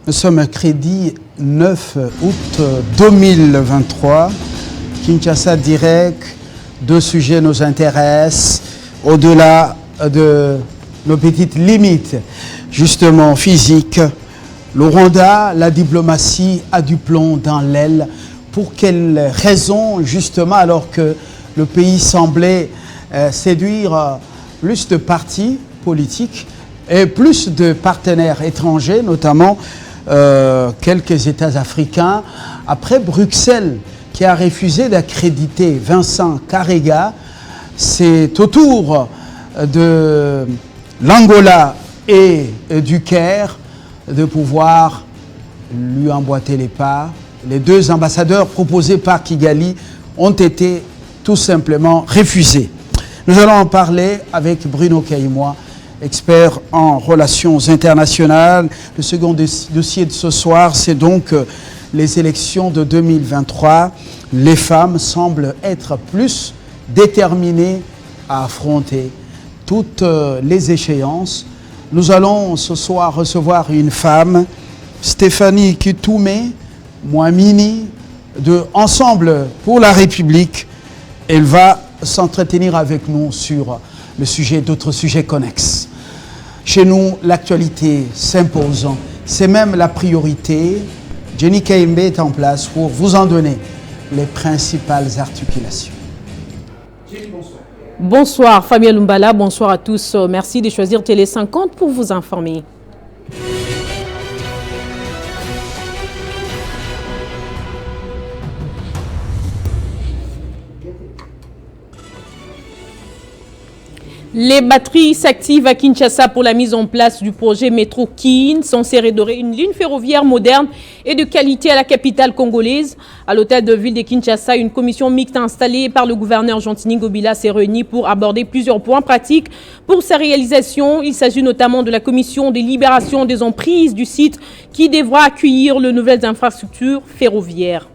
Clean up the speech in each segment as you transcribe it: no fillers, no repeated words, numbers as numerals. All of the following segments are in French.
Nous sommes mercredi 9 août 2023. Kinshasa Direct, deux sujets nous intéressent au-delà de nos petites limites, justement physiques. Le Rwanda, la diplomatie a du plomb dans l'aile. Pour quelles raisons, justement, alors que le pays semblait séduire plus de partis politiques et plus de partenaires étrangers, notamment quelques États africains, après Bruxelles qui a refusé d'accréditer Vincent Karega, c'est au tour de l'Angola et du Caire de pouvoir lui emboîter les pas. Les deux ambassadeurs proposés par Kigali ont été tout simplement refusés. Nous allons en parler avec Bruno Kaïmois, expert en relations internationales. Le second dossier de ce soir, c'est donc les élections de 2023. Les femmes semblent être plus déterminées à affronter toutes les échéances. Nous allons ce soir recevoir une femme, Stéphanie Kitoumé Mwamini, de Ensemble pour la République. Elle va s'entretenir avec nous sur le sujet, d'autres sujets connexes. Chez nous, l'actualité s'impose. C'est même la priorité. Jenny Kayembe est en place pour vous en donner les principales articulations. Jenny, bonsoir. Bonsoir Fabien Lumbala, bonsoir à tous. Merci de choisir Télé 50 pour vous informer. Les batteries s'activent à Kinshasa pour la mise en place du projet Métro Kin, censé redorer une ligne ferroviaire moderne et de qualité à la capitale congolaise. À l'hôtel de ville de Kinshasa, une commission mixte installée par le gouverneur Jean-Tini Ngobila s'est réunie pour aborder plusieurs points pratiques pour sa réalisation. Il s'agit notamment de la commission de libération des emprises du site qui devra accueillir les nouvelles infrastructures ferroviaires.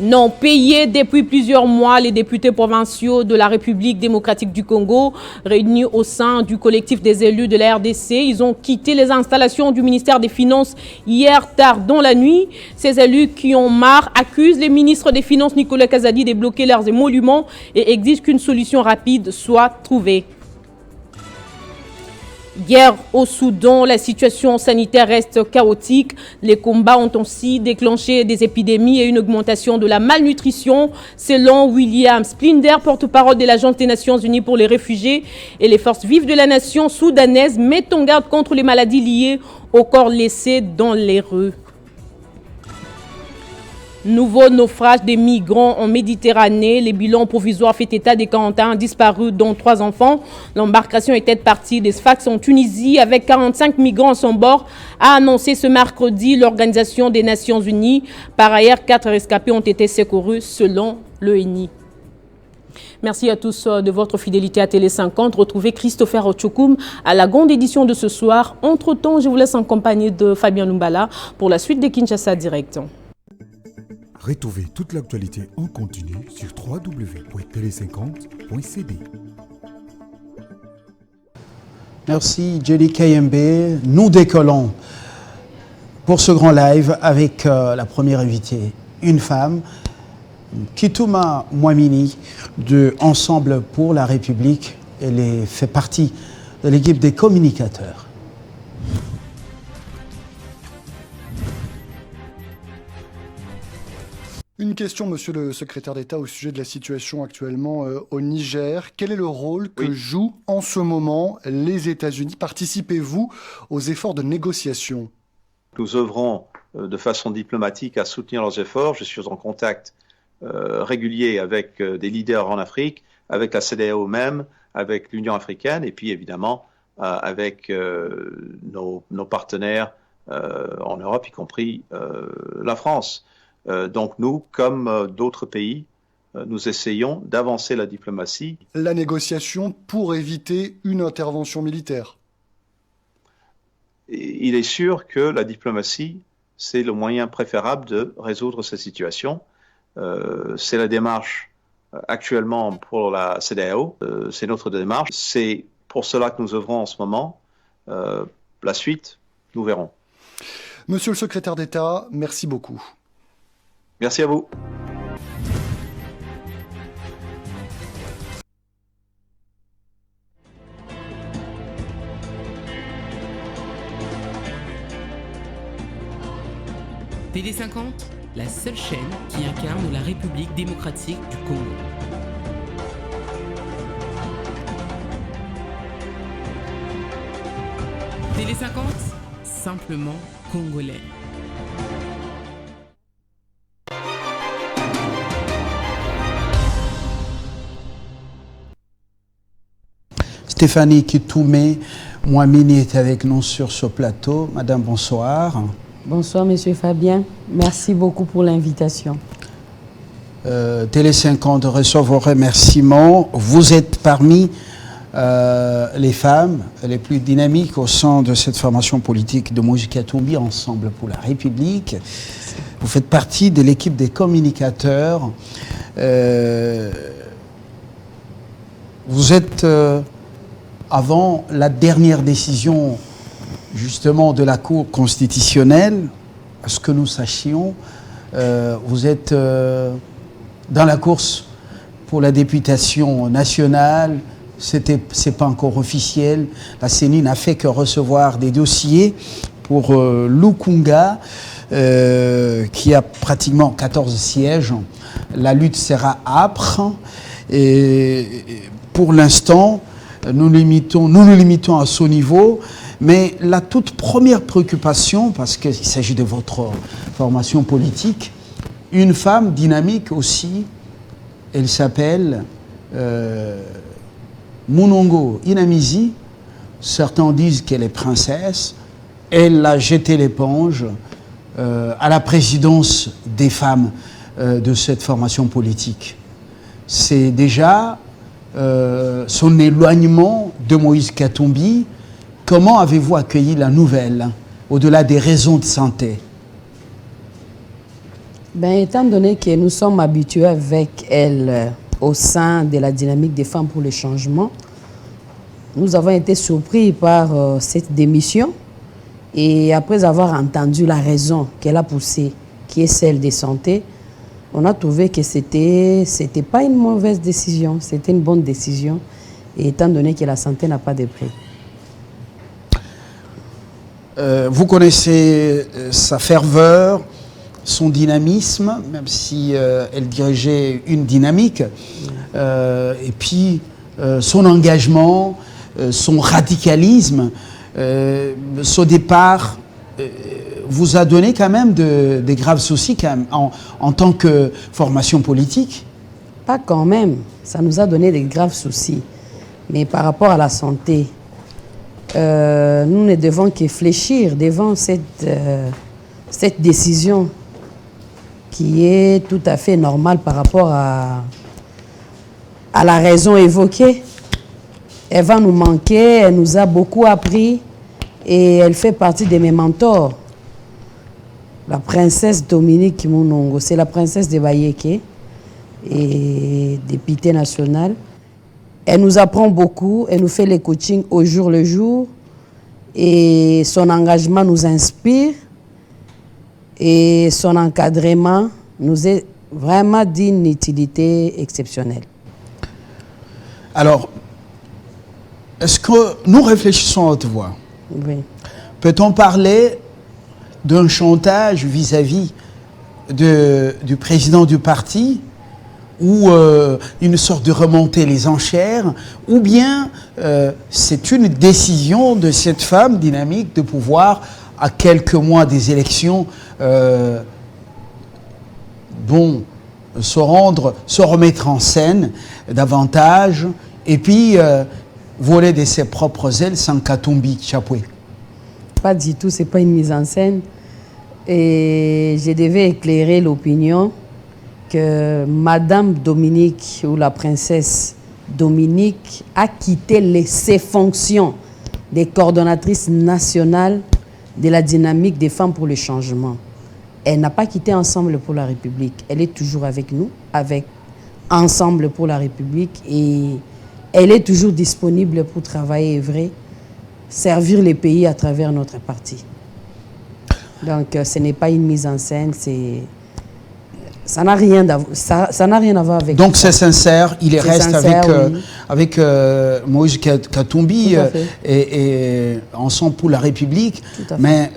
Non payés depuis plusieurs mois, les députés provinciaux de la République démocratique du Congo, réunis au sein du collectif des élus de la RDC, ils ont quitté les installations du ministère des Finances hier tard dans la nuit. Ces élus qui ont marre accusent les ministres des Finances Nicolas Kazadi de bloquer leurs émoluments et exigent qu'une solution rapide soit trouvée. Guerre au Soudan, la situation sanitaire reste chaotique. Les combats ont aussi déclenché des épidémies et une augmentation de la malnutrition. Selon William Splinder, porte-parole de l'Agence des Nations Unies pour les réfugiés, et les forces vives de la nation soudanaise mettent en garde contre les maladies liées aux corps laissés dans les rues. Nouveau naufrage des migrants en Méditerranée. Les bilans provisoires fait état des 41 disparus, dont 3 enfants. L'embarcation était partie de Sfax en Tunisie avec 45 migrants à son bord, a annoncé ce mercredi l'Organisation des Nations Unies. Par ailleurs, 4 rescapés ont été secourus selon l'ONU. Merci à tous de votre fidélité à Télé 50. Retrouvez Christopher Ochokoum à la grande édition de ce soir. Entre-temps, je vous laisse en compagnie de Fabien Lumbala pour la suite de Kinshasa Direct. Retrouvez toute l'actualité en continu sur www.tele50.cd. Merci Jenny Kayembe. Nous décollons pour ce grand live avec la première invitée, une femme, Kitouma Mwamini de Ensemble pour la République. Elle fait partie de l'équipe des communicateurs. Une question, monsieur le secrétaire d'État, au sujet de la situation actuellement au Niger. Quel est le rôle que jouent en ce moment les États-Unis? Participez-vous aux efforts de négociation? Nous œuvrons de façon diplomatique à soutenir leurs efforts. Je suis en contact régulier avec des leaders en Afrique, avec la CEDEAO même, avec l'Union africaine et puis évidemment avec nos partenaires en Europe, y compris la France. Donc nous, comme d'autres pays, nous essayons d'avancer la diplomatie. La négociation pour éviter une intervention militaire. Il est sûr que la diplomatie, c'est le moyen préférable de résoudre cette situation. C'est la démarche actuellement pour la CEDEAO, c'est notre démarche. C'est pour cela que nous œuvrons en ce moment. La suite, nous verrons. Monsieur le secrétaire d'État, merci beaucoup. Merci à vous. Télé 50, la seule chaîne qui incarne la République démocratique du Congo. Télé 50, simplement congolais. Stéphanie Kitoumé Mouamini est avec nous sur ce plateau. Madame, bonsoir. Bonsoir, Monsieur Fabien. Merci beaucoup pour l'invitation. Télé 50 reçoit vos remerciements. Vous êtes parmi les femmes les plus dynamiques au sein de cette formation politique de Moïse Katumbi, Ensemble pour la République. Vous faites partie de l'équipe des communicateurs. Vous êtes, avant la dernière décision justement de la Cour constitutionnelle, à ce que nous sachions, vous êtes dans la course pour la députation nationale. C'est pas encore officiel. La CENI n'a fait que recevoir des dossiers pour Lukunga, qui a pratiquement 14 sièges. La lutte sera âpre. Et pour l'instant, nous nous limitons à ce niveau. Mais la toute première préoccupation, parce qu'il s'agit de votre formation politique, une femme dynamique aussi, elle s'appelle Munongo Inamizi. Certains disent qu'elle est princesse. Elle a jeté l'éponge à la présidence des femmes de cette formation politique. C'est déjà son éloignement de Moïse Katumbi. Comment avez-vous accueilli la nouvelle, au-delà des raisons de santé? Étant donné que nous sommes habitués avec elle au sein de la dynamique des femmes pour le changement, nous avons été surpris par cette démission. Et après avoir entendu la raison qu'elle a poussée, qui est celle des santé, on a trouvé que c'était pas une mauvaise décision, c'était une bonne décision, et étant donné que la santé n'a pas de prix. Vous connaissez sa ferveur, son dynamisme, même si elle dirigeait une dynamique, et puis son engagement, son radicalisme, ce départ vous a donné quand même des graves soucis quand même, en tant que formation politique? Pas quand même, ça nous a donné des graves soucis. Mais par rapport à la santé, nous ne devons que fléchir devant cette décision qui est tout à fait normale par rapport à la raison évoquée. Elle va nous manquer, elle nous a beaucoup appris et elle fait partie de mes mentors. La princesse Dominique Munongo, c'est la princesse de Bayeke et députée nationale. Elle nous apprend beaucoup, elle nous fait les coachings au jour le jour et son engagement nous inspire et son encadrement nous est vraiment d'une utilité exceptionnelle. Alors, est-ce que nous réfléchissons à haute voix? Oui. Peut-on parler d'un chantage vis-à-vis du président du parti, ou une sorte de remonter les enchères, ou bien c'est une décision de cette femme dynamique de pouvoir, à quelques mois des élections, se remettre en scène davantage, et puis voler de ses propres ailes sans Katumbi Chapwe? Pas du tout, c'est pas une mise en scène. Et je devais éclairer l'opinion que Madame Dominique ou la princesse Dominique a quitté ses fonctions de coordonnatrice nationale de la dynamique des femmes pour le changement. Elle n'a pas quitté Ensemble pour la République. Elle est toujours avec nous, avec Ensemble pour la République, et elle est toujours disponible pour travailler et œuvrer, servir les pays à travers notre parti. Donc ce n'est pas une mise en scène, ça n'a rien à voir avec... Donc c'est sincère, il reste sincère, avec Moïse Katumbi et Ensemble pour la République, mais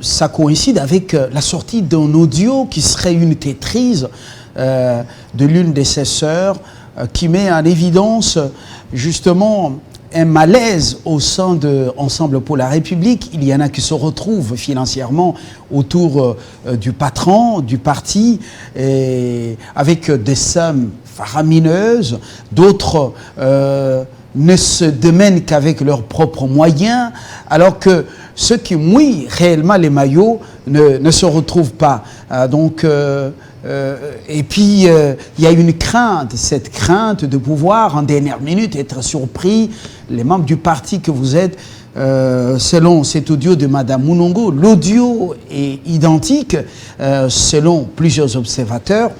ça coïncide avec la sortie d'un audio qui serait une tétrise de l'une de ses sœurs qui met en évidence justement un malaise au sein de Ensemble pour la République. Il y en a qui se retrouvent financièrement autour du patron, du parti, et avec des sommes faramineuses. D'autres ne se démènent qu'avec leurs propres moyens, alors que ceux qui mouillent réellement les maillots ne se retrouvent pas. Et puis, il y a une crainte, cette crainte de pouvoir, en dernière minute, être surpris. Les membres du parti que vous êtes, selon cet audio de Madame Munongo, l'audio est identique, selon plusieurs observateurs.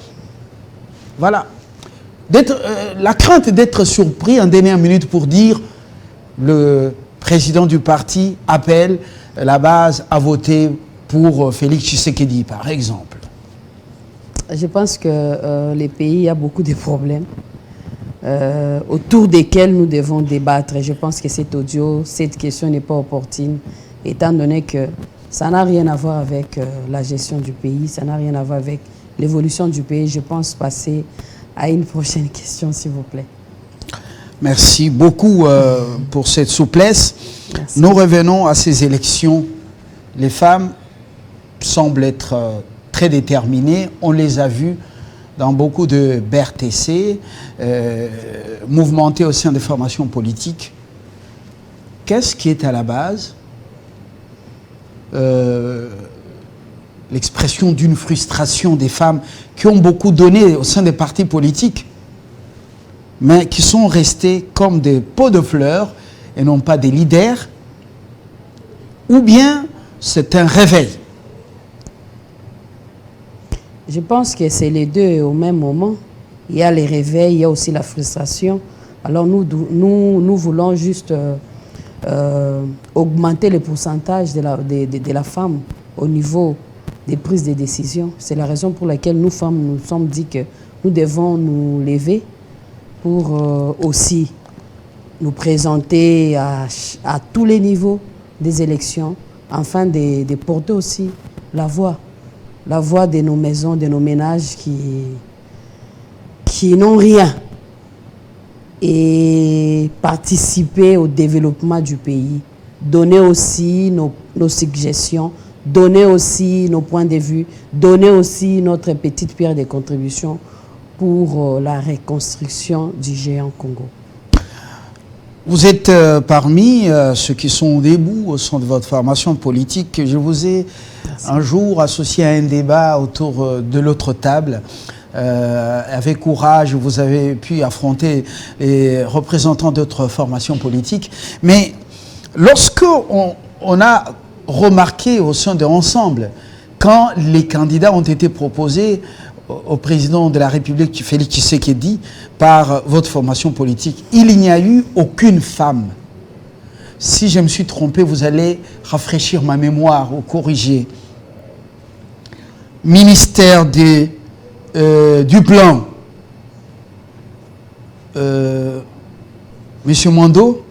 Voilà. La crainte d'être surpris en dernière minute pour dire le président du parti appelle la base à voter pour Félix Tshisekedi, par exemple. Je pense que les pays, il y a beaucoup de problèmes autour desquels nous devons débattre. Et je pense que cet audio, cette question n'est pas opportune, étant donné que ça n'a rien à voir avec la gestion du pays, ça n'a rien à voir avec l'évolution du pays. Je pense passer à une prochaine question, s'il vous plaît. Merci beaucoup pour cette souplesse. Merci. Nous revenons à ces élections. Les femmes semblent être très déterminées. On les a vues dans beaucoup de BRTC, mouvementées au sein des formations politiques. Qu'est-ce qui est à la base? L'expression d'une frustration des femmes qui ont beaucoup donné au sein des partis politiques, mais qui sont restées comme des pots de fleurs et non pas des leaders, ou bien c'est un réveil? Je pense que c'est les deux au même moment. Il y a les réveils, il y a aussi la frustration. Alors nous voulons juste augmenter le pourcentage de la femme au niveau des prises de décision. C'est la raison pour laquelle nous femmes nous sommes dit que nous devons nous lever pour aussi nous présenter à tous les niveaux des élections, afin de porter aussi la voix de nos maisons, de nos ménages qui n'ont rien, et participer au développement du pays, donner aussi nos suggestions, donner aussi nos points de vue, donner aussi notre petite pierre de contribution pour la reconstruction du géant Congo. Vous êtes parmi ceux qui sont debout au sein de votre formation politique. Je vous ai un jour associé à un débat autour de l'autre table. Avec courage, vous avez pu affronter les représentants d'autres formations politiques. Mais lorsque on a remarqué au sein de Ensemble, quand les candidats ont été proposés au président de la République, Félix Tshisekedi, par votre formation politique, il n'y a eu aucune femme. Si je me suis trompé, vous allez rafraîchir ma mémoire ou corriger. Ministère du Plan, Monsieur Mwando.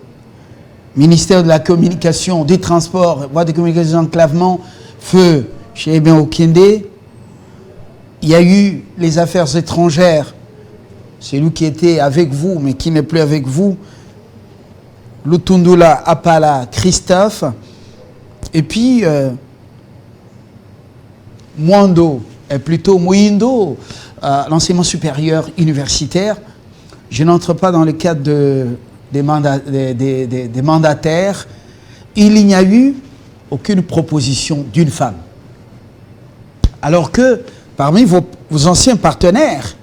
Ministère de la Communication, des Transports, voies de communication, enclavement, feu chez Eben Okende. Il y a eu les affaires étrangères, celui qui était avec vous, mais qui n'est plus avec vous, Lutundula Apala Christophe, et puis Mwando, et plutôt Mouindo, l'enseignement supérieur universitaire. Je n'entre pas dans le cadre des mandataires. Il n'y a eu aucune proposition d'une femme. Alors que parmi vos anciens partenaires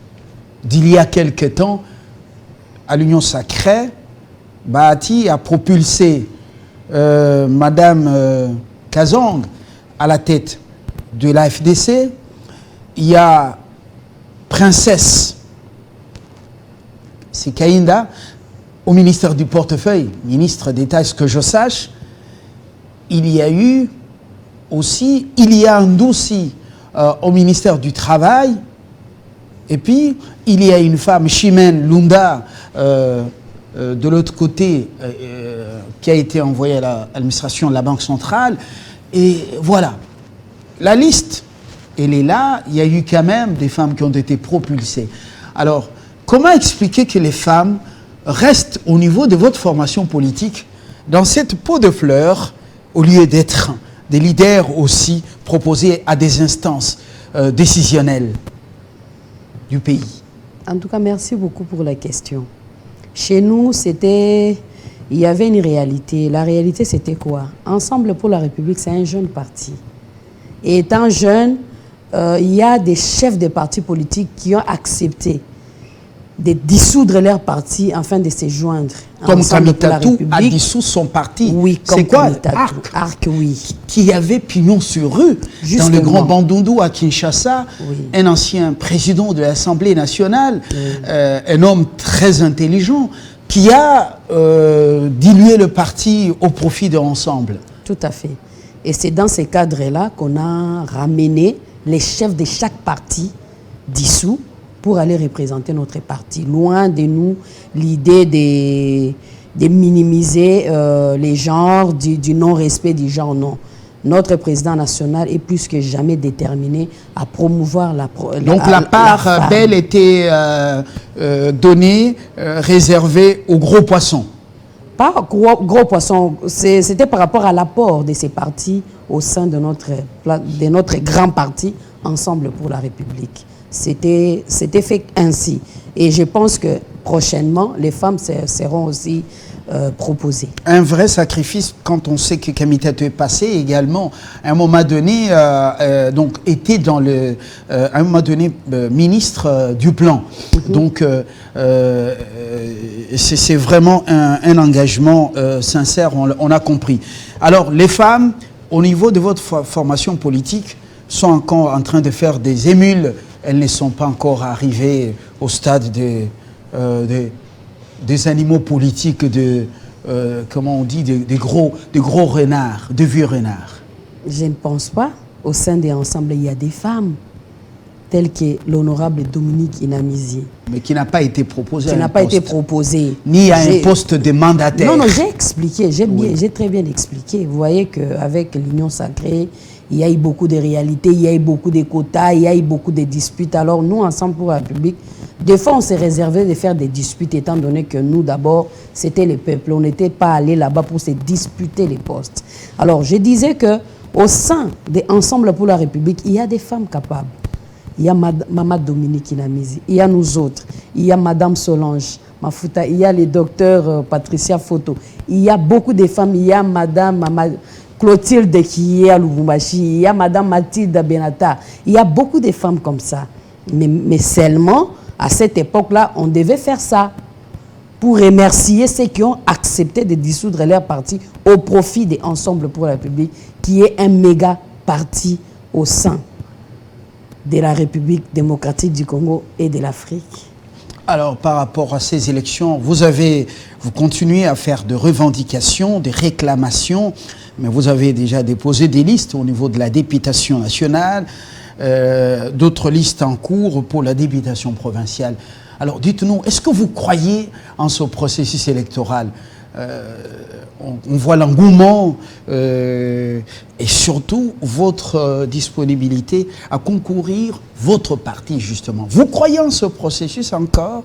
d'il y a quelque temps à l'Union Sacrée, Bahati a propulsé Madame Kazang à la tête de la FDC. Il y a Princesse Sikainda au ministère du portefeuille, ministre d'État, est-ce que je sache. Il y a eu aussi, il y a un dossier au ministère du Travail. Et puis, il y a une femme, Chimène Lunda, de l'autre côté, qui a été envoyée à l'administration de la Banque centrale. Et voilà, la liste, elle est là. Il y a eu quand même des femmes qui ont été propulsées. Alors, comment expliquer que les femmes restent au niveau de votre formation politique dans cette peau de fleurs, au lieu d'être des leaders aussi proposés à des instances décisionnelles du pays? En tout cas, merci beaucoup pour la question. Chez nous, il y avait une réalité. La réalité, c'était quoi? Ensemble pour la République, c'est un jeune parti. Et étant jeune, il y a des chefs de partis politiques qui ont accepté de dissoudre leur parti afin de se joindre. Comme Kamitatou a dissous son parti. Oui, c'est quoi? Arc, oui. Qui avait pignon sur rue dans le Grand Bandundu à Kinshasa, oui. Un ancien président de l'Assemblée nationale, oui. Un homme très intelligent, qui a dilué le parti au profit de Ensemble. Tout à fait. Et c'est dans ces cadres-là qu'on a ramené les chefs de chaque parti dissous pour aller représenter notre parti. Loin de nous l'idée de minimiser les genres, du non-respect du genre, non. Notre président national est plus que jamais déterminé à promouvoir Donc la part belle était donnée, réservée aux gros poissons. Pas gros poissons, c'était par rapport à l'apport de ces partis au sein de notre grand parti, Ensemble pour la République. C'était fait ainsi. Et je pense que prochainement, les femmes seront aussi proposées. Un vrai sacrifice quand on sait que Kamitatou est passé également, à un moment donné, donc était dans à un moment donné, ministre du plan. Donc, c'est vraiment un engagement sincère, on a compris. Alors, les femmes, au niveau de votre formation politique, sont encore en train de faire des émules. Elles ne sont pas encore arrivées au stade des animaux politiques, comment on dit, des gros renards, de vieux renards. Je ne pense pas. Au sein des ensembles, il y a des femmes, telles que l'honorable Dominique Inamizi. Mais qui n'a pas été proposée. Qui n'a pas été proposée. Ni à un poste de mandataire. Non, j'ai expliqué, j'ai très bien expliqué. Vous voyez qu'avec l'Union Sacrée, il y a eu beaucoup de réalités, il y a eu beaucoup de quotas, il y a eu beaucoup de disputes. Alors nous, Ensemble pour la République, des fois on s'est réservé de faire des disputes, étant donné que nous, d'abord, c'était le peuple. On n'était pas allé là-bas pour se disputer les postes. Alors je disais qu'au sein de Ensemble pour la République, il y a des femmes capables. Il y a Maman Dominique Inamizi, il y a nous autres, il y a Madame Solange Mafuta, il y a le docteur Patricia Foto, il y a beaucoup de femmes, il y a Madame Clotilde qui est à Lubumbashi, il y a Madame Mathilde Benata, il y a beaucoup de femmes comme ça. Mais seulement, à cette époque-là, on devait faire ça pour remercier ceux qui ont accepté de dissoudre leur parti au profit de Ensemble pour la République, qui est un méga parti au sein de la République démocratique du Congo et de l'Afrique. Alors, par rapport à ces élections, vous continuez à faire des revendications, des réclamations, mais vous avez déjà déposé des listes au niveau de la députation nationale, d'autres listes en cours pour la députation provinciale. Alors, dites-nous, est-ce que vous croyez en ce processus électoral? On voit l'engouement et surtout votre disponibilité à concourir votre parti, justement. Vous croyez en ce processus encore?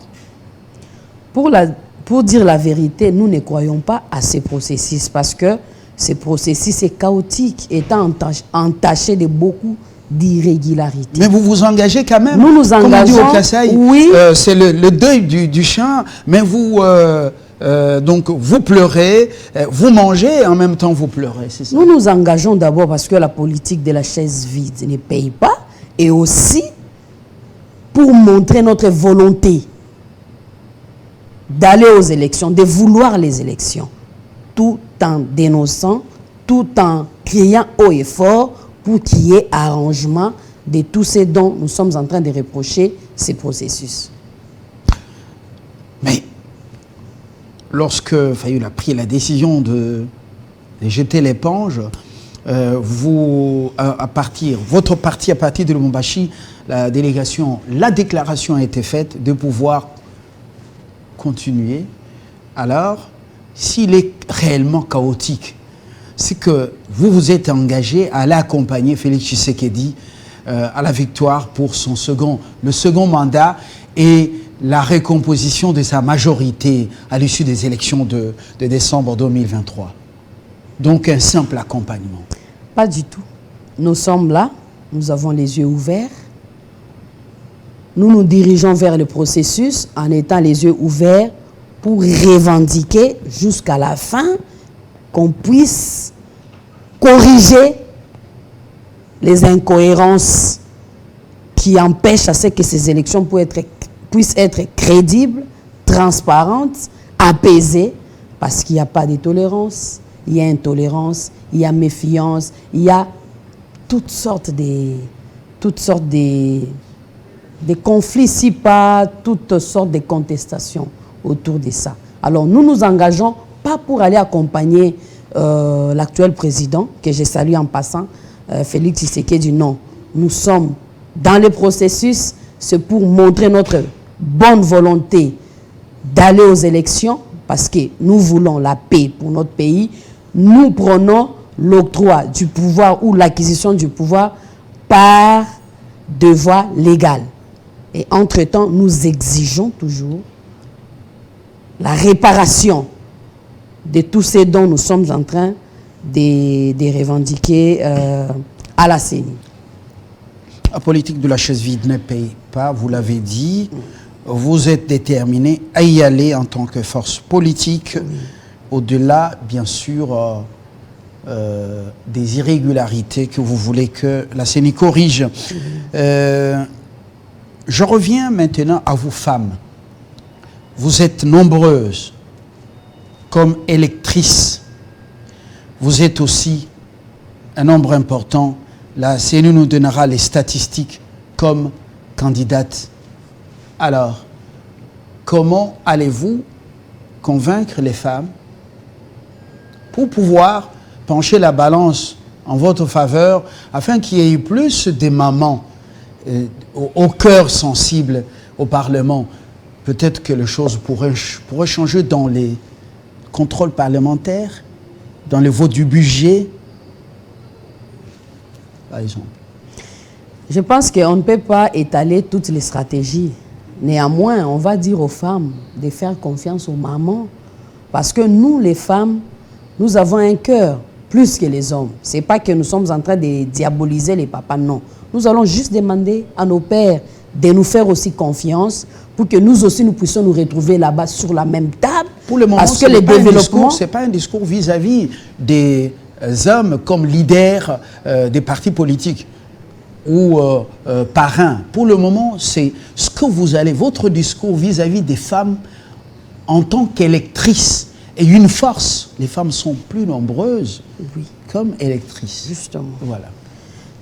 Pour dire la vérité, nous ne croyons pas à ces processus parce que ce processus est chaotique, étant entaché de beaucoup d'irrégularités. Mais vous vous engagez quand même. Nous nous engageons. Comme on dit au Kassai, oui. C'est le deuil du champ, mais vous... donc vous pleurez, vous mangez et en même temps vous pleurez, c'est ça? Nous nous engageons d'abord parce que la politique de la chaise vide ne paye pas et aussi pour montrer notre volonté d'aller aux élections, de vouloir les élections, tout en dénonçant, tout en criant haut et fort pour qu'il y ait arrangement de tout ce dont nous sommes en train de reprocher ces processus. Mais lorsque Fayoul a pris la décision de jeter l'éponge, votre parti, à partir de Lubumbashi, la déclaration a été faite de pouvoir continuer. Alors, s'il est réellement chaotique, c'est que vous vous êtes engagé à aller accompagner Félix Tshisekedi à la victoire pour le second mandat et la recomposition de sa majorité à l'issue des élections de décembre 2023. Donc un simple accompagnement. Pas du tout. Nous sommes là, nous avons les yeux ouverts. Nous nous dirigeons vers le processus en étant les yeux ouverts pour revendiquer jusqu'à la fin qu'on puisse corriger les incohérences qui empêchent à ce que ces élections puissent être crédibles, transparentes, apaisées, parce qu'il n'y a pas de tolérance, il y a intolérance, il y a méfiance, il y a toutes sortes de conflits, si pas toutes sortes de contestations autour de ça. Alors nous nous engageons pas pour aller accompagner l'actuel président, que je salue en passant, Félix Tshisekedi, non. Nous sommes dans le processus, c'est pour montrer notre bonne volonté d'aller aux élections, parce que nous voulons la paix pour notre pays. Nous prenons l'octroi du pouvoir ou l'acquisition du pouvoir par de voie légale. Et entre-temps, nous exigeons toujours la réparation de tout ce dont nous sommes en train de revendiquer à la CENI. La politique de la chaise vide ne paye pas, vous l'avez dit. Vous êtes déterminé à y aller en tant que force politique, au-delà, bien sûr, des irrégularités que vous voulez que la CENI corrige. Je reviens maintenant à vous, femmes. Vous êtes nombreuses comme électrices. Vous êtes aussi un nombre important. La CENI nous donnera les statistiques comme candidate. Alors, comment allez-vous convaincre les femmes pour pouvoir pencher la balance en votre faveur afin qu'il y ait plus de mamans au cœur sensible au Parlement? Peut-être que les choses pourraient changer dans les contrôles parlementaires, dans le vote du budget, par exemple. Je pense qu'on ne peut pas étaler toutes les stratégies. Néanmoins, on va dire aux femmes de faire confiance aux mamans. Parce que nous, les femmes, nous avons un cœur plus que les hommes. Ce n'est pas que nous sommes en train de diaboliser les papas, non. Nous allons juste demander à nos pères de nous faire aussi confiance pour que nous aussi, nous puissions nous retrouver là-bas sur la même table. Pour le moment, parce que les développements... Ce n'est pas un discours vis-à-vis des hommes comme leaders des partis politiques ou parrains. Pour le moment, c'est ce que vous allez, votre discours vis-à-vis des femmes en tant qu'électrices et une force. Les femmes sont plus nombreuses comme électrices. Justement. Voilà.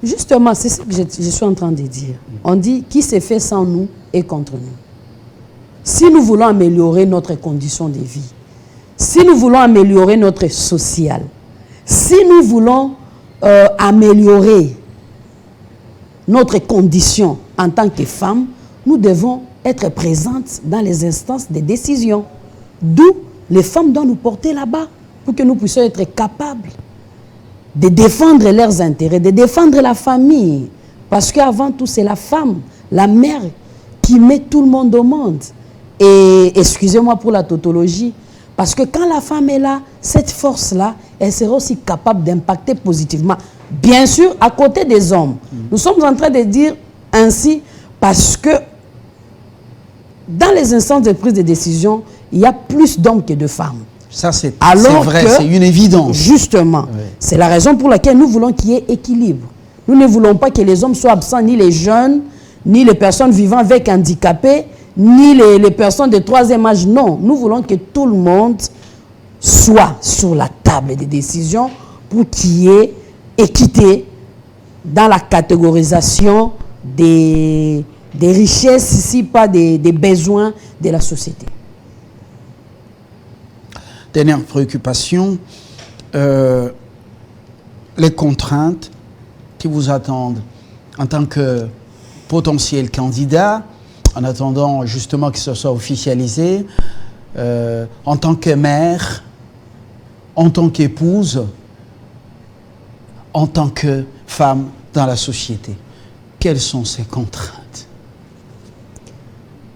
Justement, c'est ce que je suis en train de dire. On dit qui s'est fait sans nous et contre nous. Si nous voulons améliorer notre condition de vie, si nous voulons améliorer notre social, si nous voulons améliorer notre condition en tant que femmes, nous devons être présentes dans les instances de décision. D'où les femmes doivent nous porter là-bas pour que nous puissions être capables de défendre leurs intérêts, de défendre la famille. Parce qu'avant tout, c'est la femme, la mère, qui met tout le monde au monde. Et excusez-moi pour la tautologie, parce que quand la femme est là, cette force-là, elle sera aussi capable d'impacter positivement. Bien sûr, à côté des hommes. Nous sommes en train de dire ainsi parce que dans les instances de prise de décision, il y a plus d'hommes que de femmes. Ça, c'est vrai, c'est une évidence. Justement, c'est la raison pour laquelle nous voulons qu'il y ait équilibre. Nous ne voulons pas que les hommes soient absents, ni les jeunes, ni les personnes vivant avec handicapés, ni les personnes de troisième âge. Non, nous voulons que tout le monde soit sur la table des décisions pour qu'il y ait équité dans la catégorisation des richesses, ici pas des besoins de la société. Dernière préoccupation, les contraintes qui vous attendent en tant que potentiel candidat, en attendant justement que ce soit officialisé, en tant que mère, en tant qu'épouse, en tant que femme dans la société. Quelles sont ces contraintes?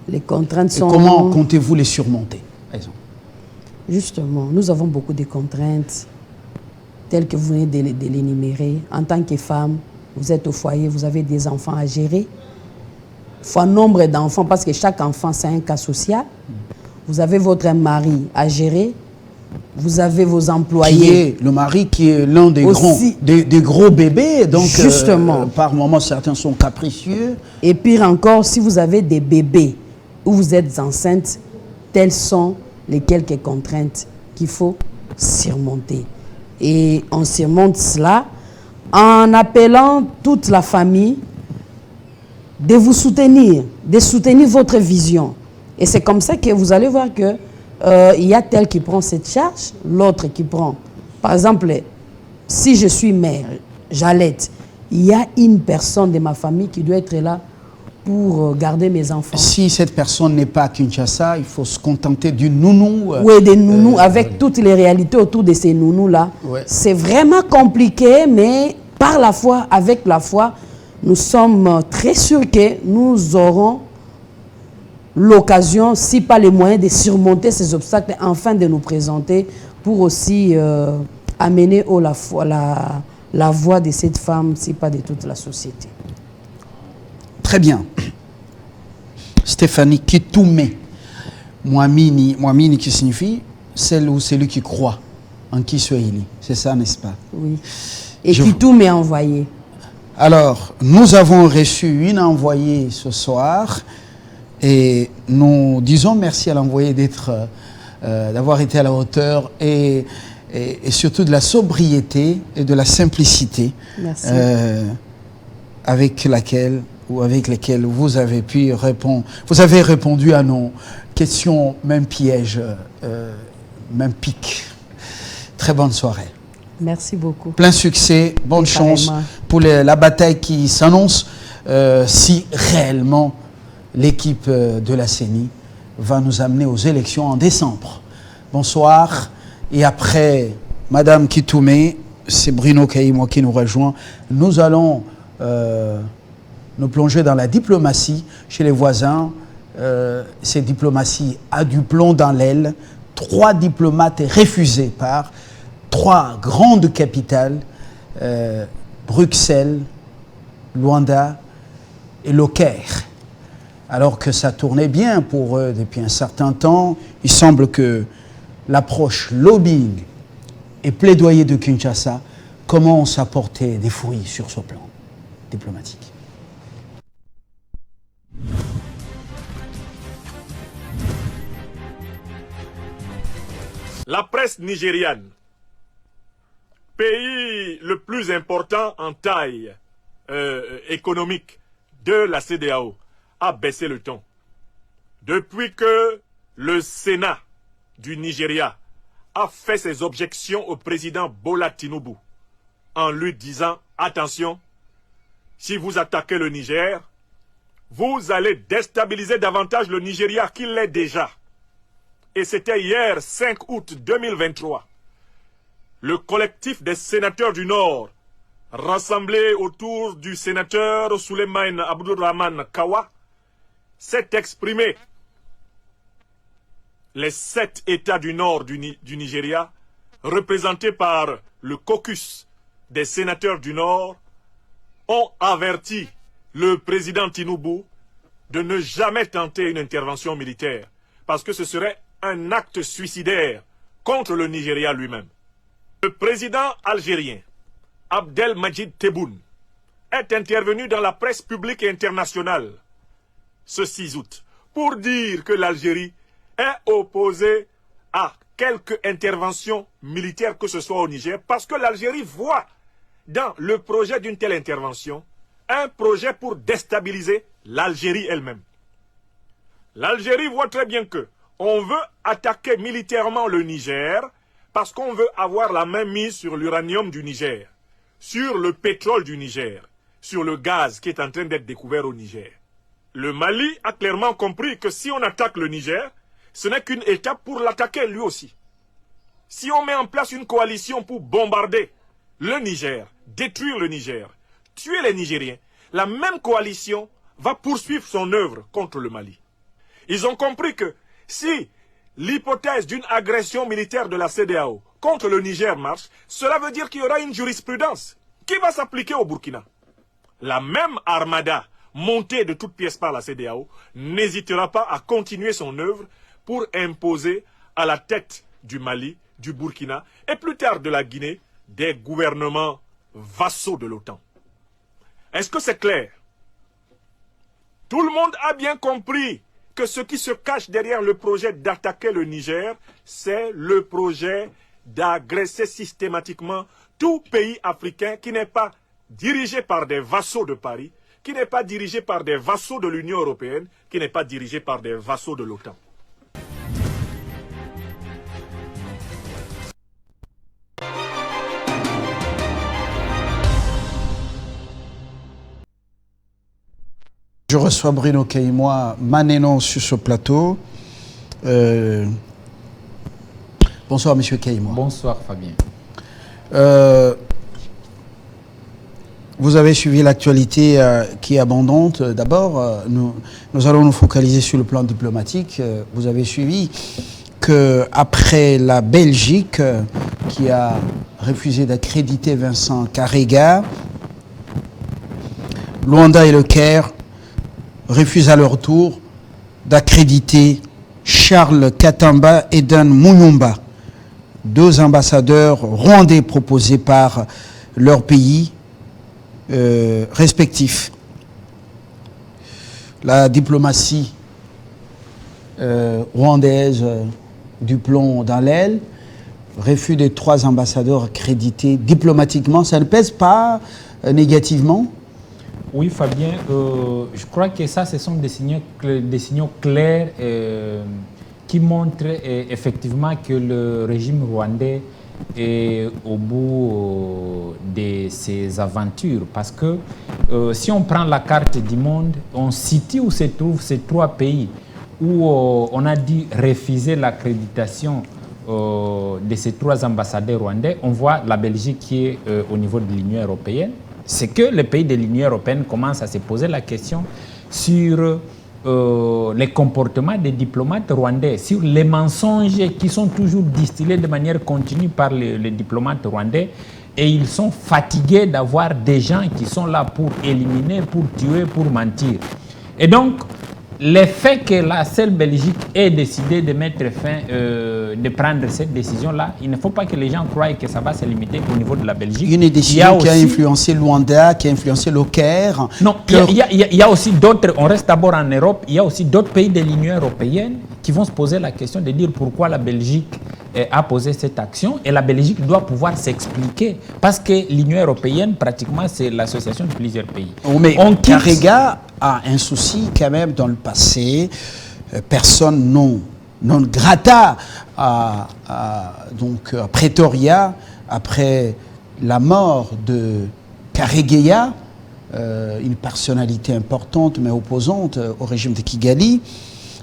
Les contraintes sont... Et comment comptez-vous les surmonter? Justement, nous avons beaucoup de contraintes, telles que vous venez de l'énumérer. En tant que femme, vous êtes au foyer, vous avez des enfants à gérer. Fois nombre d'enfants, parce que chaque enfant, c'est un cas social. Vous avez votre mari à gérer. Vous avez vos employés. Qui est le mari qui est l'un des gros bébés. Donc, justement. Par moments, certains sont capricieux. Et pire encore, si vous avez des bébés ou vous êtes enceinte, telles sont les quelques contraintes qu'il faut surmonter. Et on surmonte cela en appelant toute la famille de vous soutenir, de soutenir votre vision. Et c'est comme ça que vous allez voir que il y a tel qui prend cette charge, l'autre qui prend. Par exemple, si je suis mère, j'allaite, il y a une personne de ma famille qui doit être là pour garder mes enfants. Si cette personne n'est pas à Kinshasa, il faut se contenter d'une nounou. Oui, des nounous, avec toutes les réalités autour de ces nounous-là. Ouais. C'est vraiment compliqué, mais par la foi, avec la foi, nous sommes très sûrs que nous aurons l'occasion, si pas les moyens, de surmonter ces obstacles, enfin de nous présenter pour aussi amener la voix de cette femme, si pas de toute la société. Très bien. Stéphanie Kitoumé, Mwamini qui signifie celle ou celui qui croit en Kiswahili. C'est ça, n'est-ce pas? Oui. Et Kitoumé envoyé. Alors, nous avons reçu une envoyée ce soir et nous disons merci à l'envoyé d'avoir été à la hauteur et surtout de la sobriété et de la simplicité avec lesquelles vous avez pu répondre. Vous avez répondu à nos questions, même pièges, même pics. Très bonne soirée. Merci beaucoup. Plein succès, bonne chance pour la bataille qui s'annonce si réellement l'équipe de la CENI va nous amener aux élections en décembre. Bonsoir. Et après Madame Kitoumé, c'est Bruno Kaïmo qui nous rejoint. Nous allons nous plonger dans la diplomatie chez les voisins. Cette diplomatie a du plomb dans l'aile. 3 diplomates refusés par 3 grandes capitales, Bruxelles, Luanda et le Caire. Alors que ça tournait bien pour eux depuis un certain temps, il semble que l'approche lobbying et plaidoyer de Kinshasa commence à porter des fruits sur ce plan diplomatique. La presse nigériane, pays le plus important en taille économique de la CEDEAO, a baissé le ton. Depuis que le Sénat du Nigeria a fait ses objections au président Bola Tinubu en lui disant « Attention, si vous attaquez le Niger, vous allez déstabiliser davantage le Nigeria qu'il l'est déjà. » Et c'était hier, 5 août 2023. Le collectif des sénateurs du Nord, rassemblé autour du sénateur Souleymane Abdourahmane Kawa, s'est exprimé. Les 7 États du Nord du Nigeria, représentés par le caucus des sénateurs du Nord, ont averti le président Tinubu de ne jamais tenter une intervention militaire, parce que ce serait un acte suicidaire contre le Nigeria lui-même. Le président algérien, Abdelmadjid Tebboune, est intervenu dans la presse publique et internationale ce 6 août pour dire que l'Algérie est opposée à quelque intervention militaire que ce soit au Niger, parce que l'Algérie voit dans le projet d'une telle intervention un projet pour déstabiliser l'Algérie elle-même. L'Algérie voit très bien que on veut attaquer militairement le Niger parce qu'on veut avoir la main mise sur l'uranium du Niger, sur le pétrole du Niger, sur le gaz qui est en train d'être découvert au Niger. Le Mali a clairement compris que si on attaque le Niger, ce n'est qu'une étape pour l'attaquer lui aussi. Si on met en place une coalition pour bombarder le Niger, détruire le Niger, tuer les Nigériens, la même coalition va poursuivre son œuvre contre le Mali. Ils ont compris que si l'hypothèse d'une agression militaire de la CEDEAO contre le Niger marche, cela veut dire qu'il y aura une jurisprudence qui va s'appliquer au Burkina. La même armada montée de toutes pièces par la CEDEAO n'hésitera pas à continuer son œuvre pour imposer à la tête du Mali, du Burkina et plus tard de la Guinée des gouvernements vassaux de l'OTAN. Est-ce que c'est clair? Tout le monde a bien compris que ce qui se cache derrière le projet d'attaquer le Niger, c'est le projet d'agresser systématiquement tout pays africain qui n'est pas dirigé par des vassaux de Paris, qui n'est pas dirigé par des vassaux de l'Union européenne, qui n'est pas dirigé par des vassaux de l'OTAN. Je reçois Bruno Kaïmoa, Manénon sur ce plateau. Bonsoir, Monsieur Kaïmoa. Bonsoir, Fabien. Vous avez suivi l'actualité qui est abondante. D'abord, nous allons nous focaliser sur le plan diplomatique. Vous avez suivi qu'après la Belgique qui a refusé d'accréditer Vincent Karega, Luanda et le Caire refusent à leur tour d'accréditer Charles Katamba et Dan Muyumba, deux ambassadeurs rwandais proposés par leurs pays respectifs. La diplomatie rwandaise du plomb dans l'aile, refus des 3 ambassadeurs accrédités diplomatiquement, ça ne pèse pas négativement? Oui, Fabien, je crois que ça, ce sont des signaux clairs qui montrent effectivement que le régime rwandais est au bout de ses aventures. Parce que si on prend la carte du monde, on situe où se trouvent ces 3 pays où on a dû refuser l'accréditation de ces 3 ambassadeurs rwandais. On voit la Belgique qui est au niveau de l'Union européenne. C'est que les pays de l'Union européenne commencent à se poser la question sur les comportements des diplomates rwandais, sur les mensonges qui sont toujours distillés de manière continue par les diplomates rwandais. Et ils sont fatigués d'avoir des gens qui sont là pour éliminer, pour tuer, pour mentir. Et donc, le fait que la seule Belgique ait décidé de mettre fin, de prendre cette décision-là, il ne faut pas que les gens croient que ça va se limiter au niveau de la Belgique. Une décision qui a influencé Luanda, qui a influencé le Caire. Non, il y a aussi d'autres, on reste d'abord en Europe, il y a aussi d'autres pays de l'Union européenne qui vont se poser la question de dire pourquoi la Belgique a posé cette action, et la Belgique doit pouvoir s'expliquer parce que l'Union européenne, pratiquement, c'est l'association de plusieurs pays. Oh, mais Karega a un souci quand même dans le passé. Personne non grata donc à Pretoria, après la mort de Karegeya, une personnalité importante mais opposante au régime de Kigali,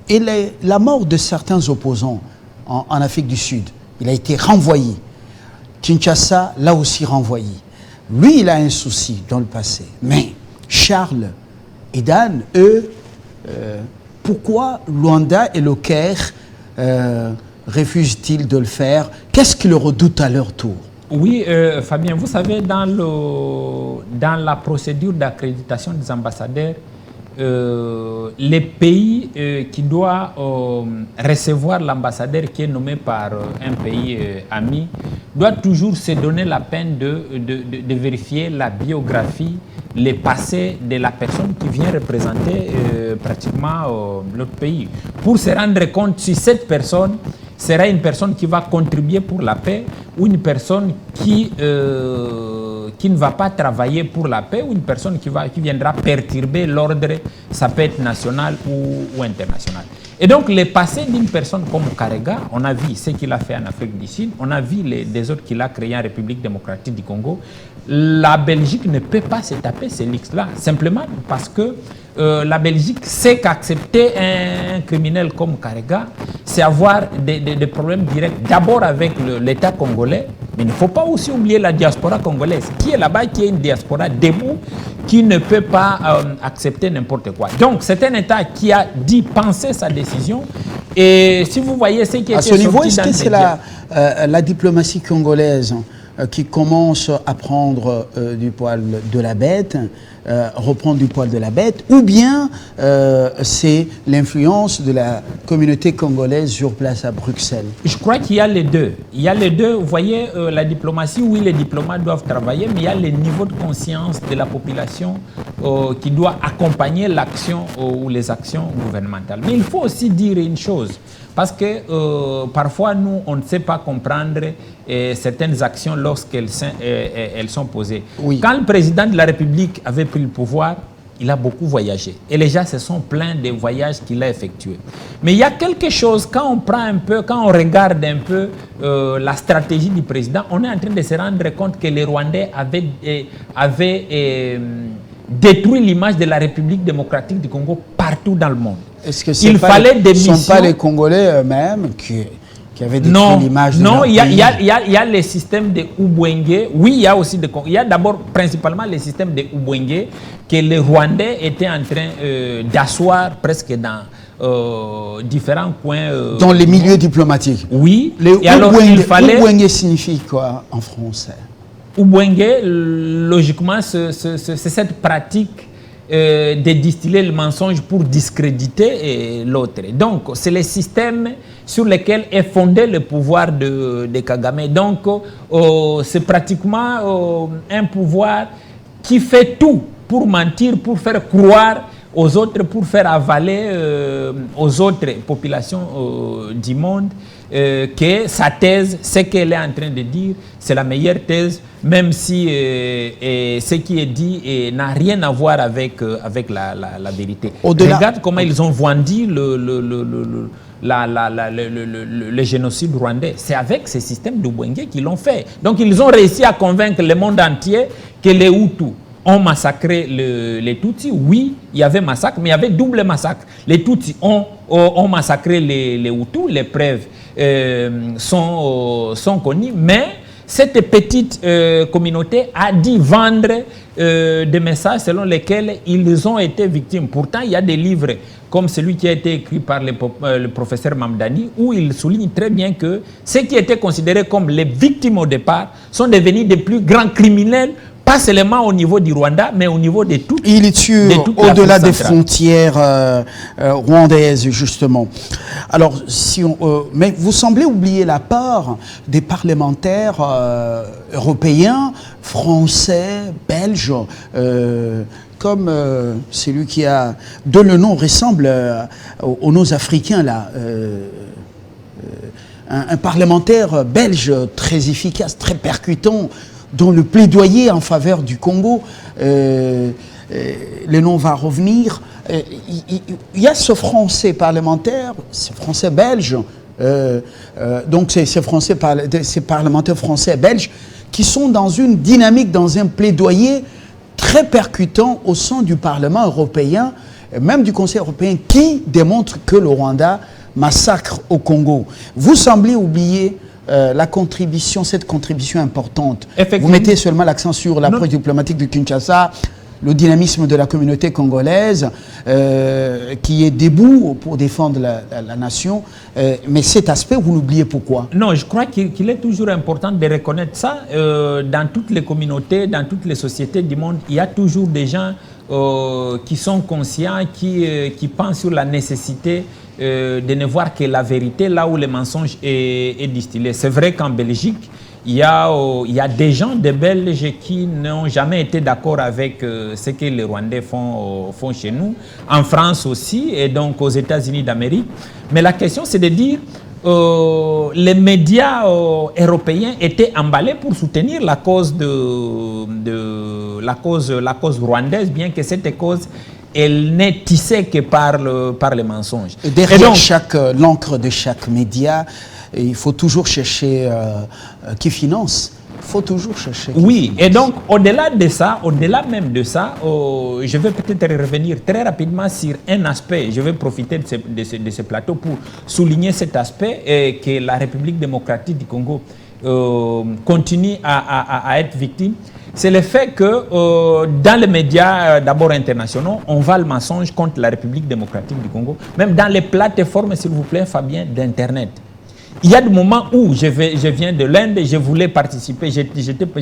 et la mort de certains opposants en Afrique du Sud. Il a été renvoyé. Kinshasa l'a aussi renvoyé. Lui, il a un souci dans le passé. Mais Charles et Dan, eux, pourquoi Luanda et le Caire refusent-ils de le faire? Qu'est-ce qu'ils redoutent à leur tour? Oui, Fabien, vous savez, dans la procédure d'accréditation des ambassadeurs, les pays qui doivent recevoir l'ambassadeur qui est nommé par un pays ami doivent toujours se donner la peine de vérifier la biographie, les passés de la personne qui vient représenter pratiquement l'autre pays, pour se rendre compte si cette personne sera une personne qui va contribuer pour la paix ou une personne qui ne va pas travailler pour la paix ou une personne qui viendra perturber l'ordre, ça peut être national ou international. Et donc, le passé d'une personne comme Karega, on a vu ce qu'il a fait en Afrique du Sud, on a vu des autres qu'il a créés en République démocratique du Congo. La Belgique ne peut pas se taper ces listes-là, simplement parce que la Belgique sait qu'accepter un criminel comme Karega, c'est avoir des problèmes directs, d'abord avec l'État congolais, mais il ne faut pas aussi oublier la diaspora congolaise, qui est là-bas, qui est une diaspora debout, qui ne peut pas accepter n'importe quoi. Donc, c'est un État qui a dit penser sa décision. Et si vous voyez ce qui est à ce niveau, est-ce que c'est la diplomatie congolaise qui commence à prendre du poil de la bête, reprendre du poil de la bête, ou bien c'est l'influence de la communauté congolaise sur place à Bruxelles? Je crois qu'il y a les deux. Il y a les deux. Vous voyez, la diplomatie, oui, les diplomates doivent travailler, mais il y a le niveau de conscience de la population qui doit accompagner l'action ou les actions gouvernementales. Mais il faut aussi dire une chose, parce que parfois, nous, on ne sait pas comprendre certaines actions lorsqu'elles sont posées. Oui. Quand le président de la République avait pris le pouvoir, il a beaucoup voyagé. Et les gens se sont plaints des voyages qu'il a effectués. Mais il y a quelque chose, quand on prend un peu, quand on regarde un peu la stratégie du président, on est en train de se rendre compte que les Rwandais avaient détruit l'image de la République démocratique du Congo partout dans le monde. Est-ce que ce ne sont pas les Congolais eux-mêmes qui avaient détruit l'image de leur pays? Non, il y a les systèmes de Ubwenge. Oui, il y a aussi il y a d'abord principalement les systèmes de Ubwenge que les Rwandais étaient en train d'asseoir presque dans différents coins. Dans les milieux diplomatiques. Oui. Et alors, Ubwenge signifie quoi en français? Ubwenge, logiquement, c'est cette pratique de distiller le mensonge pour discréditer l'autre. Donc, c'est le système sur lequel est fondé le pouvoir de Kagame. Donc, c'est pratiquement un pouvoir qui fait tout pour mentir, pour faire croire aux autres, pour faire avaler aux autres populations du monde que sa thèse, ce qu'elle est en train de dire, c'est la meilleure thèse, même si ce qui est dit n'a rien à voir avec la vérité. Regarde comment ils ont vendu le génocide rwandais. C'est avec ce système de Ubwenge qu'ils l'ont fait. Donc ils ont réussi à convaincre le monde entier que les Hutus ont massacré les Tutsis. Oui, il y avait massacre, mais il y avait double massacre. Les Tutsis ont massacré les Hutus, les preuves sont connues, mais cette petite communauté a dit vendre des messages selon lesquels ils ont été victimes. Pourtant, il y a des livres comme celui qui a été écrit par le professeur Mamdani, où il souligne très bien que ceux qui étaient considérés comme les victimes au départ sont devenus des plus grands criminels, pas seulement au niveau du Rwanda, mais au niveau de toute il tue au-delà des frontières rwandaises, justement. Alors, mais vous semblez oublier la part des parlementaires européens, français, belges, comme celui qui a, dont le nom ressemble aux noms africains, là. Un parlementaire belge très efficace, très percutant, dont le plaidoyer en faveur du Congo, le nom va revenir. Il y a ce français parlementaire, ce français belge, donc ces parlementaires français belges qui sont dans une dynamique, dans un plaidoyer très percutant au sein du Parlement européen, même du Conseil européen, qui démontre que le Rwanda massacre au Congo. Vous semblez oublier cette contribution importante. Vous mettez seulement l'accent sur l'approche diplomatique de Kinshasa. le dynamisme de la communauté congolaise qui est debout pour défendre la nation. Mais cet aspect, vous l'oubliez pourquoi? Non, je crois qu'il est toujours important de reconnaître ça. Dans toutes les communautés, dans toutes les sociétés du monde, il y a toujours des gens qui sont conscients, qui pensent sur la nécessité de ne voir que la vérité là où le mensonge est distillé. C'est vrai qu'en Belgique, il y a des gens, des Belges qui n'ont jamais été d'accord avec ce que les Rwandais font chez nous, en France aussi, et donc aux États-Unis d'Amérique. Mais la question, c'est de dire les médias européens étaient emballés pour soutenir la cause la cause rwandaise, bien que cette cause elle n'est tissée que par les mensonges. Derrière l'encre de chaque média, il faut toujours chercher qui finance. Il faut toujours chercher. Oui, et donc au-delà de ça, au-delà même de ça, je vais peut-être revenir très rapidement sur un aspect. Je vais profiter de ce plateau pour souligner cet aspect que la République démocratique du Congo continue à être victime. C'est le fait que dans les médias, d'abord internationaux, on va le mensonge contre la République démocratique du Congo. Même dans les plateformes, s'il vous plaît, Fabien, d'Internet. Il y a des moments où je viens de l'Inde, je voulais participer, je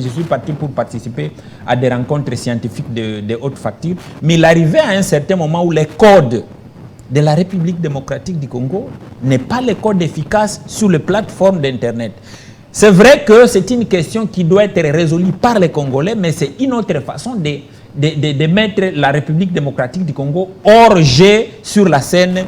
suis parti pour participer à des rencontres scientifiques de haute facture, mais il arrivait à un certain moment où les codes de la République démocratique du Congo n'est pas le code efficace sur les plateformes d'Internet. C'est vrai que c'est une question qui doit être résolue par les Congolais, mais c'est une autre façon de mettre la République démocratique du Congo hors jeu sur la scène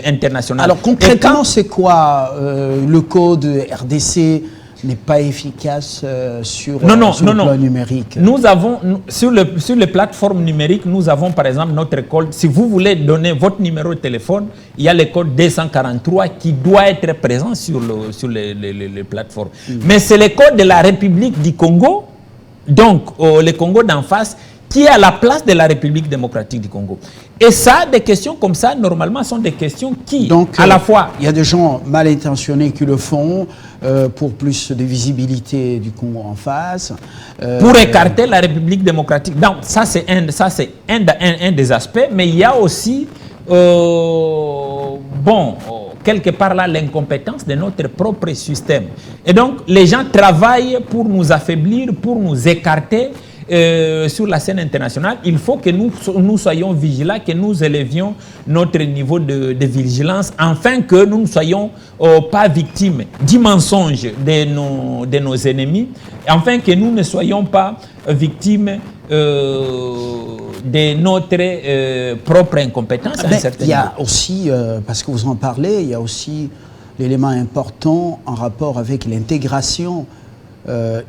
internationale. Alors concrètement, c'est quoi le code RDC n'est pas efficace sur le plan numérique? Nous avons, sur les plateformes numériques, nous avons par exemple notre code. Si vous voulez donner votre numéro de téléphone, il y a le code 243 qui doit être présent sur les plateformes. Mais c'est le code de la République du Congo, donc le Congo d'en face, qui est à la place de la République démocratique du Congo. Et ça, des questions comme ça, normalement, sont des questions qui, donc, à la fois... Il y a des gens mal intentionnés qui le font pour plus de visibilité du Congo en face. Pour écarter la République démocratique. Donc, ça, c'est un des aspects. Mais il y a aussi, quelque part là, l'incompétence de notre propre système. Et donc, les gens travaillent pour nous affaiblir, pour nous écarter sur la scène internationale. Il faut que nous soyons vigilants, que nous élevions notre niveau de vigilance, afin que nous ne soyons pas victimes du mensonge de nos ennemis, afin que nous ne soyons pas victimes de notre propre incompétence. Il y a aussi, parce que vous en parlez, il y a aussi l'élément important en rapport avec l'intégration.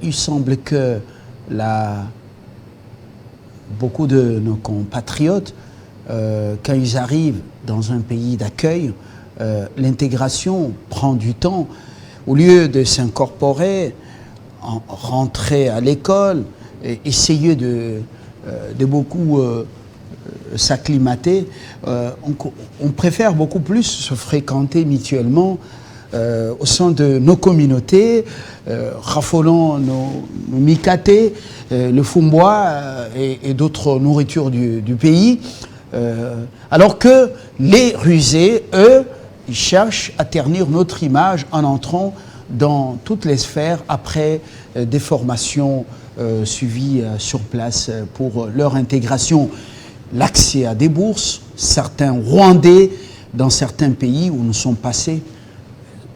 Il semble que beaucoup de nos compatriotes, quand ils arrivent dans un pays d'accueil, l'intégration prend du temps. Au lieu de s'incorporer, rentrer à l'école, essayer de beaucoup s'acclimater, on préfère beaucoup plus se fréquenter mutuellement au sein de nos communautés, raffolant nos mikaté, le fumbois et d'autres nourritures du pays, alors que les rusés, eux, ils cherchent à ternir notre image en entrant dans toutes les sphères après des formations suivies sur place pour leur intégration. L'accès à des bourses, certains Rwandais dans certains pays où nous sommes passés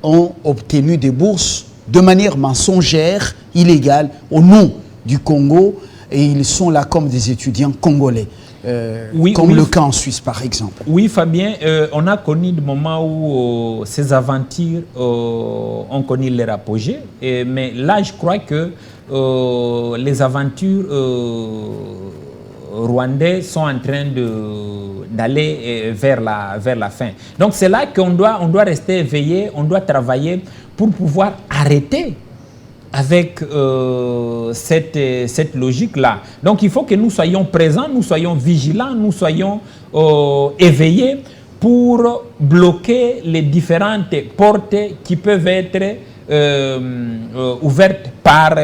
ont obtenu des bourses de manière mensongère, illégale, au nom du Congo, et ils sont là comme des étudiants congolais, le cas en Suisse par exemple. Oui Fabien, on a connu des moments où ces aventures ont connu leur apogée, mais là je crois que les aventures rwandais sont en train d'aller vers la fin. Donc c'est là qu'on doit rester éveillé, on doit travailler pour pouvoir arrêter avec cette logique-là. Donc il faut que nous soyons présents, nous soyons vigilants, nous soyons éveillés pour bloquer les différentes portes qui peuvent être ouverte par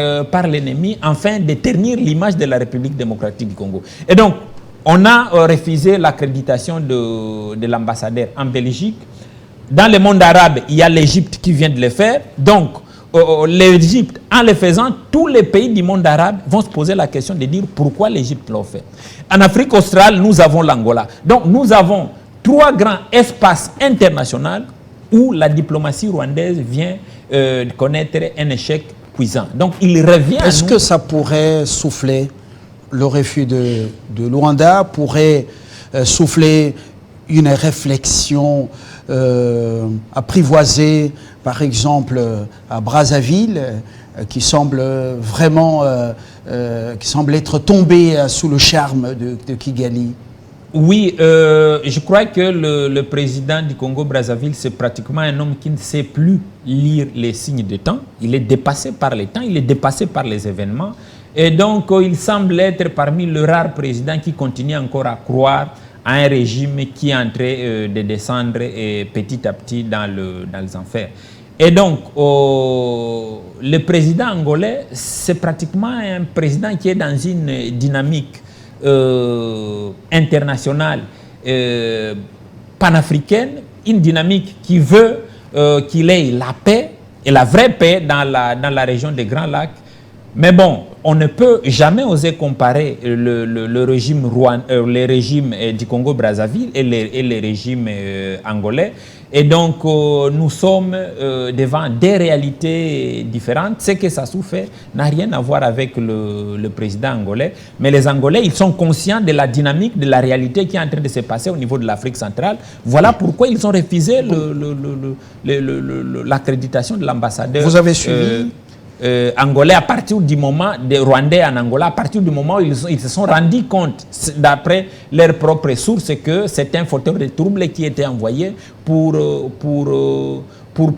l'ennemi afin de ternir l'image de la République démocratique du Congo. Et donc, on a refusé l'accréditation de l'ambassadeur en Belgique. Dans le monde arabe, il y a l'Égypte qui vient de le faire. Donc, l'Égypte, en le faisant, tous les pays du monde arabe vont se poser la question de dire pourquoi l'Égypte l'a fait. En Afrique australe, nous avons l'Angola. Donc, nous avons 3 grands espaces internationaux où la diplomatie rwandaise vient de connaître un échec cuisant. Donc, il revient à nous. Est-ce que ça pourrait souffler, le refus de Luanda pourrait souffler une réflexion apprivoisée, par exemple, à Brazzaville, qui semble vraiment qui semble être tombée sous le charme de Kigali? Oui, je crois que le président du Congo-Brazzaville, c'est pratiquement un homme qui ne sait plus lire les signes de temps. Il est dépassé par les temps, il est dépassé par les événements. Et donc, il semble être parmi les rares présidents qui continuent encore à croire à un régime qui est en train de descendre petit à petit dans les enfers. Et donc, le président angolais, c'est pratiquement un président qui est dans une dynamique internationale, panafricaine, une dynamique qui veut qu'il ait la paix, et la vraie paix dans la région des Grands Lacs. Mais bon, on ne peut jamais oser comparer le régime du Congo-Brazzaville et les régimes angolais. Et donc, nous sommes devant des réalités différentes. Ce que Sassou fait n'a rien à voir avec le président angolais. Mais les Angolais, ils sont conscients de la dynamique, de la réalité qui est en train de se passer au niveau de l'Afrique centrale. Voilà pourquoi ils ont refusé l'accréditation de l'ambassadeur. Vous avez suivi angolais à partir du moment des Rwandais en Angola, à partir du moment où ils se sont rendus compte, d'après leurs propres sources, que c'était un fauteur de trouble qui était envoyé pour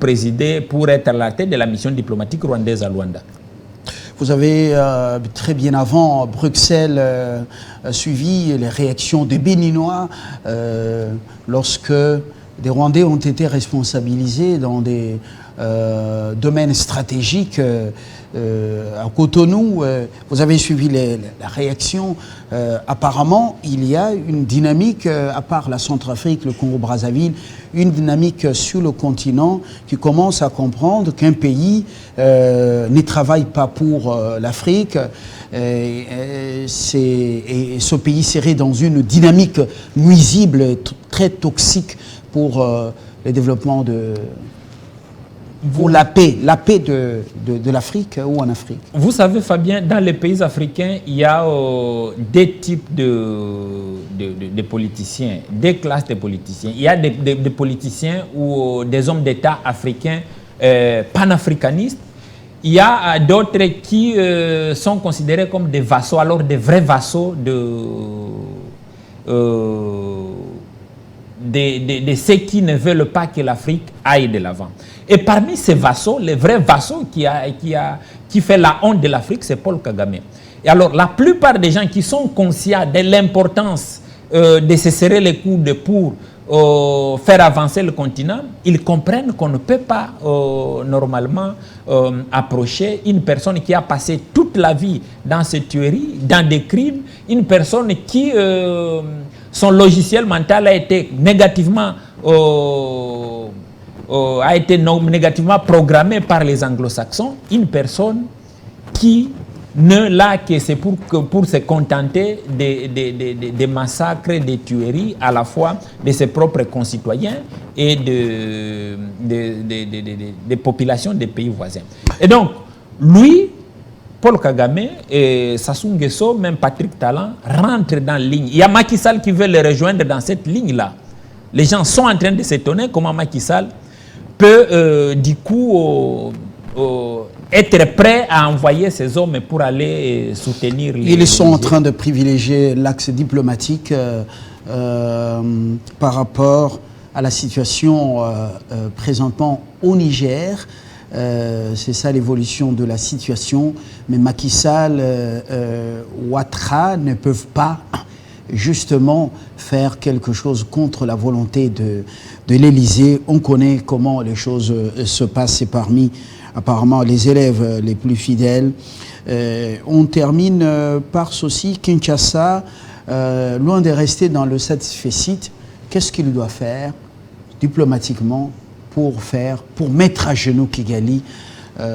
présider, pour être à la tête de la mission diplomatique rwandaise à Luanda. Vous avez très bien avant Bruxelles suivi les réactions des Béninois lorsque des Rwandais ont été responsabilisés dans des domaines stratégiques à Cotonou. Vous avez suivi la réaction. Apparemment, il y a une dynamique, à part la Centrafrique, le Congo-Brazzaville, une dynamique sur le continent qui commence à comprendre qu'un pays ne travaille pas pour l'Afrique. Et ce pays serait dans une dynamique nuisible, très toxique pour le développement pour la paix de l'Afrique ou en Afrique. Vous savez, Fabien, dans les pays africains, il y a deux types de politiciens, deux classes de politiciens. Il y a des politiciens ou des hommes d'État africains panafricanistes. Il y a d'autres qui sont considérés comme des vassaux, alors des vrais vassaux de ceux qui ne veulent pas que l'Afrique aille de l'avant. Et parmi ces vassaux, les vrais vassaux qui fait la honte de l'Afrique, c'est Paul Kagame. Et alors, la plupart des gens qui sont conscients de l'importance de se serrer les coudes pour faire avancer le continent, ils comprennent qu'on ne peut pas normalement approcher une personne qui a passé toute la vie dans ces tueries, dans des crimes, une personne qui, son logiciel mental a été négativement programmé par les anglo-saxons, une personne qui ne l'a que c'est pour se contenter des massacres, des tueries à la fois de ses propres concitoyens et des populations des pays voisins. Et donc, lui, Paul Kagame et Sassou Nguesso, même Patrick Talon, rentrent dans la ligne. Il y a Macky Sall qui veut les rejoindre dans cette ligne-là. Les gens sont en train de s'étonner comment Macky Sall peut du coup être prêt à envoyer ces hommes pour aller soutenir les... Ils sont en train de privilégier l'axe diplomatique par rapport à la situation présentement au Niger. C'est ça l'évolution de la situation. Mais Macky Sall, Ouattara ne peuvent pas justement faire quelque chose contre la volonté de l'Élysée. On connaît comment les choses se passent parmi apparemment les élèves les plus fidèles. On termine par ceci, Kinshasa, loin de rester dans le satisfait, qu'est-ce qu'il doit faire diplomatiquement pour mettre à genoux Kigali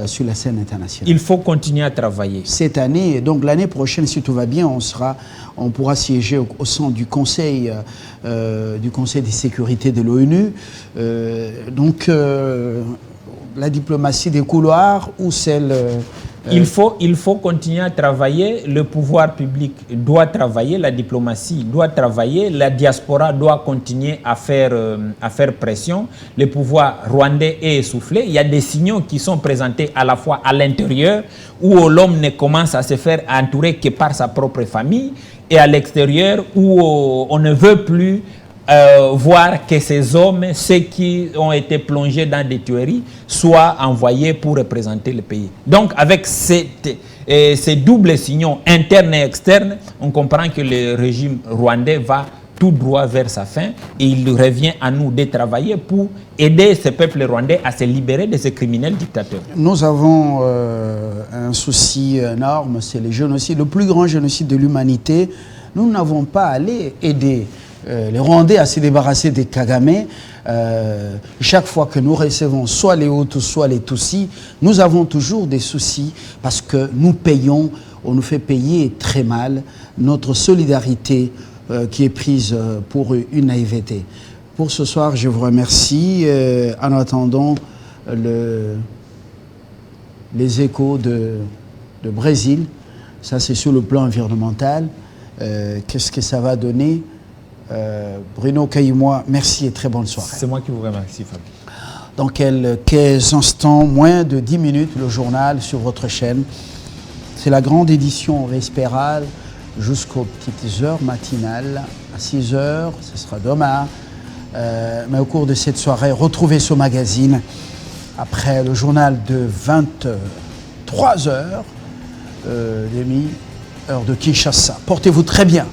sur la scène internationale? Il faut continuer à travailler. Cette année, donc l'année prochaine, si tout va bien, on pourra siéger au sein du Conseil de sécurité de l'ONU. La diplomatie des couloirs ou celle... Il faut continuer à travailler, le pouvoir public doit travailler, la diplomatie doit travailler, la diaspora doit continuer à faire pression, le pouvoir rwandais est essoufflé, il y a des signaux qui sont présentés à la fois à l'intérieur où l'homme ne commence à se faire entourer que par sa propre famille et à l'extérieur où on ne veut plus voir que ces hommes, ceux qui ont été plongés dans des tueries, soient envoyés pour représenter le pays. Donc, avec ces doubles signaux internes et externes, on comprend que le régime rwandais va tout droit vers sa fin et il revient à nous de travailler pour aider ce peuple rwandais à se libérer de ces criminels dictateurs. Nous avons un souci énorme, c'est le génocide, le plus grand génocide de l'humanité. Nous n'avons pas allé aider les Rwandais à se débarrasser des Kagame. Chaque fois que nous recevons soit les Hutus, soit les Tutsis, nous avons toujours des soucis parce que nous payons, on nous fait payer très mal notre solidarité qui est prise pour une naïveté. Pour ce soir, je vous remercie. En attendant les échos de Brésil, ça c'est sur le plan environnemental. Qu'est-ce que ça va donner? Bruno Kayumwa, merci et très bonne soirée. C'est moi qui vous remercie, Fabien. Dans quelques instants, moins de 10 minutes, le journal sur votre chaîne. C'est la grande édition vespérale jusqu'aux petites heures matinales. À 6 heures, ce sera demain. Mais au cours de cette soirée, retrouvez ce magazine après le journal de 23 heures, demi, heure de Kinshasa. Portez-vous très bien.